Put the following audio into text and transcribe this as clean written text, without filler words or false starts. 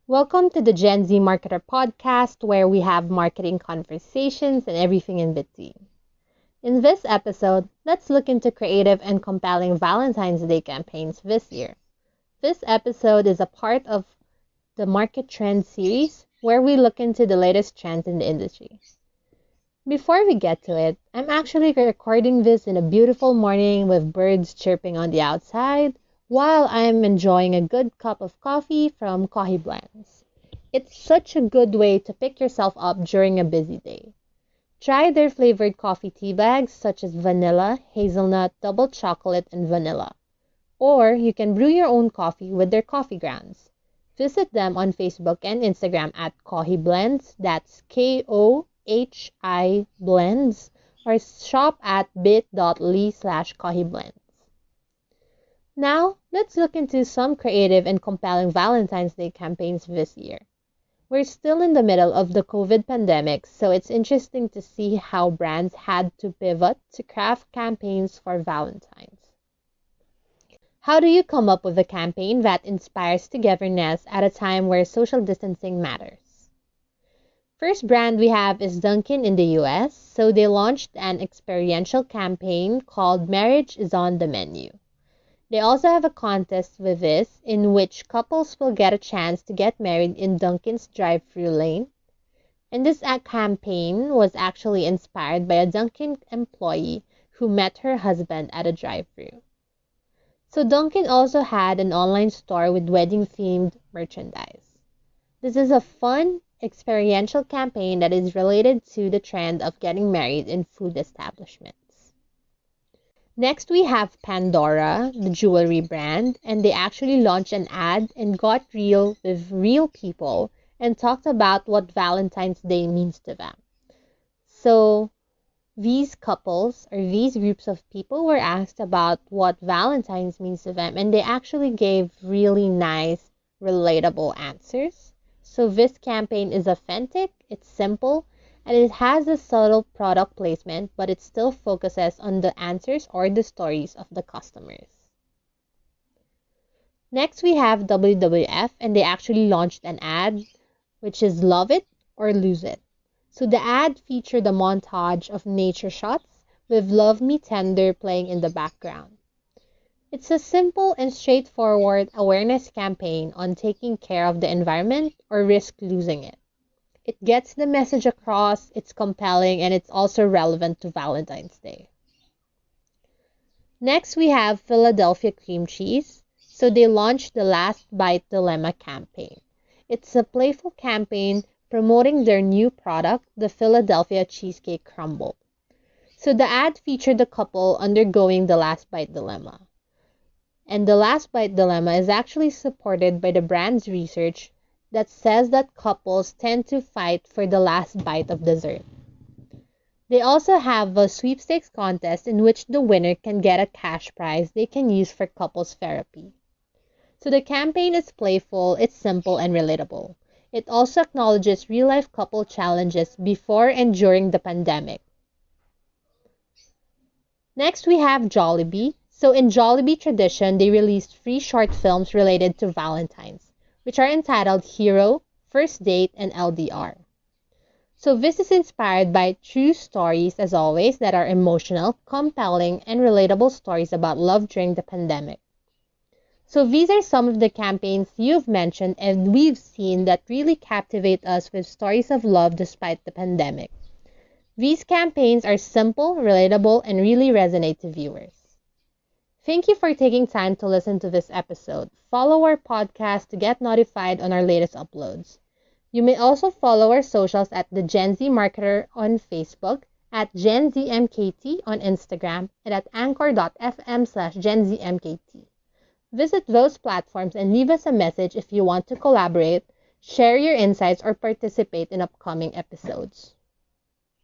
Welcome to the Gen Z Marketer podcast, where we have marketing conversations and everything in between. In this episode, let's look into creative and compelling Valentine's Day campaigns this year. This episode is a part of the MarkeTrends series, where we look into the latest trends in the industry. Before we get to it, I'm actually recording this in a beautiful morning with birds chirping on the outside, while I'm enjoying a good cup of coffee from Coffee Blends. It's such a good way to pick yourself up during a busy day. Try their flavored coffee tea bags such as vanilla, hazelnut, double chocolate, and vanilla. Or you can brew your own coffee with their coffee grounds. Visit them on Facebook and Instagram at Coffee Blends, that's KOHI Blends, or shop at bit.ly/coffeeblends. Now, let's look into some creative and compelling Valentine's Day campaigns this year. We're still in the middle of the COVID pandemic, so it's interesting to see how brands had to pivot to craft campaigns for Valentine's. How do you come up with a campaign that inspires togetherness at a time where social distancing matters? First brand we have is Dunkin' in the US, so they launched an experiential campaign called Marriage is on the Menu. They also have a contest with this in which couples will get a chance to get married in Dunkin's drive-thru lane. And this campaign was actually inspired by a Dunkin' employee who met her husband at a drive-thru. So Dunkin' also had an online store with wedding-themed merchandise. This is a fun, experiential campaign that is related to the trend of getting married in food establishments. Next, we have Pandora, the jewelry brand, and they actually launched an ad and got real with real people and talked about what Valentine's Day means to them. So, these couples or these groups of people were asked about what Valentine's means to them, and they actually gave really nice, relatable answers. So, this campaign is authentic, it's simple, and it has a subtle product placement, but it still focuses on the answers or the stories of the customers. Next, we have WWF, and they actually launched an ad, which is Love It or Lose It. So the ad featured a montage of nature shots with Love Me Tender playing in the background. It's a simple and straightforward awareness campaign on taking care of the environment or risk losing it. It gets the message across, it's compelling, and it's also relevant to Valentine's Day. Next, we have Philadelphia Cream Cheese. So they launched the Last Bite Dilemma campaign. It's a playful campaign promoting their new product, the Philadelphia Cheesecake Crumble. So the ad featured the couple undergoing the Last Bite Dilemma. And the Last Bite Dilemma is actually supported by the brand's research that says that couples tend to fight for the last bite of dessert. They also have a sweepstakes contest in which the winner can get a cash prize they can use for couples therapy. So the campaign is playful, it's simple, and relatable. It also acknowledges real-life couple challenges before and during the pandemic. Next, we have Jollibee. So in Jollibee tradition, they released 3 short films related to Valentine's, which are entitled Hero, First Date, and LDR. So this is inspired by true stories, as always, that are emotional, compelling, and relatable stories about love during the pandemic. So these are some of the campaigns you've mentioned and we've seen that really captivate us with stories of love despite the pandemic. These campaigns are simple, relatable, and really resonate to viewers. Thank you for taking time to listen to this episode. Follow our podcast to get notified on our latest uploads. You may also follow our socials at the Gen Z Marketer on Facebook, at GenZMKT on Instagram, and at anchor.fm/GenZMKT. Visit those platforms and leave us a message if you want to collaborate, share your insights, or participate in upcoming episodes.